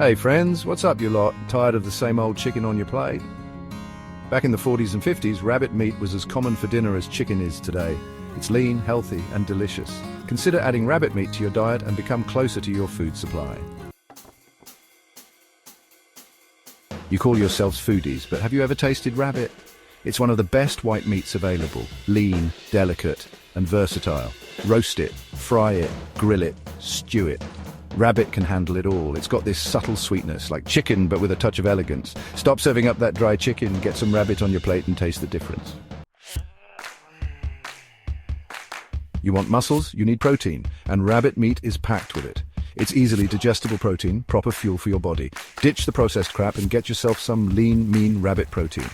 Hey friends, what's up you lot? Tired of the same old chicken on your plate? Back in the 40s and 50s, rabbit meat was as common for dinner as chicken is today. It's lean, healthy, and delicious. Consider adding rabbit meat to your diet and become closer to your food supply. You call yourselves foodies, but have you ever tasted rabbit? It's one of the best white meats available. Lean, delicate, and versatile. Roast it, fry it, grill it, stew it. Rabbit can handle it all. It's got this subtle sweetness, like chicken but with a touch of elegance. Stop serving up that dry chicken, get some rabbit on your plate and taste the difference. You want muscles? You need protein, and rabbit meat is packed with it. It's easily digestible protein, proper fuel for your body. Ditch the processed crap and get yourself some lean, mean rabbit protein.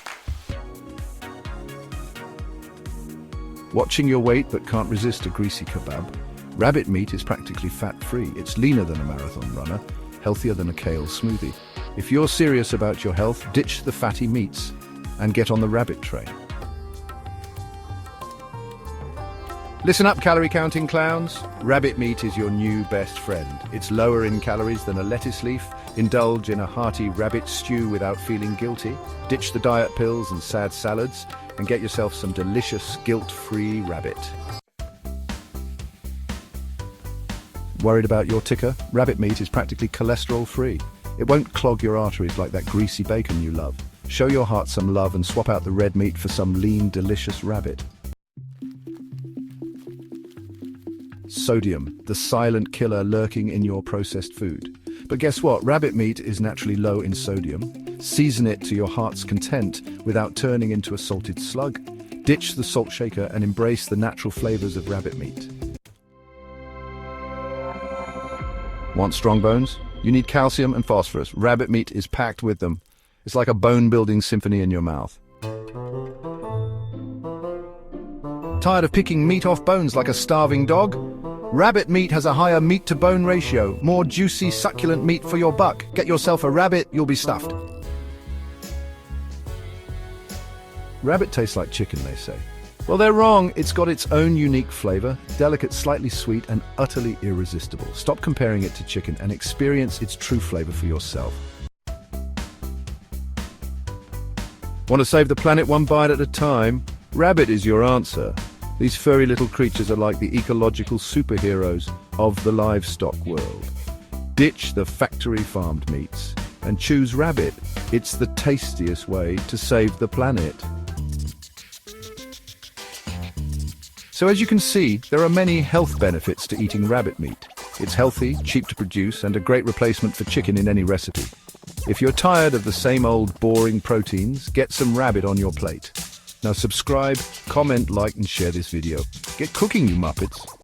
Watching your weight but can't resist a greasy kebab? Rabbit meat is practically fat-free. It's leaner than a marathon runner, healthier than a kale smoothie. If you're serious about your health, ditch the fatty meats and get on the rabbit train. Listen up, calorie-counting clowns. Rabbit meat is your new best friend. It's lower in calories than a lettuce leaf. Indulge in a hearty rabbit stew without feeling guilty. Ditch the diet pills and sad salads and get yourself some delicious, guilt-free rabbit. Worried about your ticker? Rabbit meat is practically cholesterol-free. It won't clog your arteries like that greasy bacon you love. Show your heart some love and swap out the red meat for some lean, delicious rabbit. Sodium, the silent killer lurking in your processed food. But guess what? Rabbit meat is naturally low in sodium. Season it to your heart's content without turning into a salted slug. Ditch the salt shaker and embrace the natural flavors of rabbit meat. Want strong bones? You need calcium and phosphorus. Rabbit meat is packed with them. It's like a bone-building symphony in your mouth. Tired of picking meat off bones like a starving dog? Rabbit meat has a higher meat-to-bone ratio, more juicy, succulent meat for your buck. Get yourself a rabbit, you'll be stuffed. Rabbit tastes like chicken, they say. Well, they're wrong. It's got its own unique flavor, delicate, slightly sweet, and utterly irresistible. Stop comparing it to chicken and experience its true flavor for yourself. Want to save the planet one bite at a time? Rabbit is your answer. These furry little creatures are like the ecological superheroes of the livestock world. Ditch the factory-farmed meats and choose rabbit. It's the tastiest way to save the planet. So as you can see, there are many health benefits to eating rabbit meat. It's healthy, cheap to produce, and a great replacement for chicken in any recipe. If you're tired of the same old boring proteins, get some rabbit on your plate. Now subscribe, comment, like, and share this video. Get cooking, you Muppets!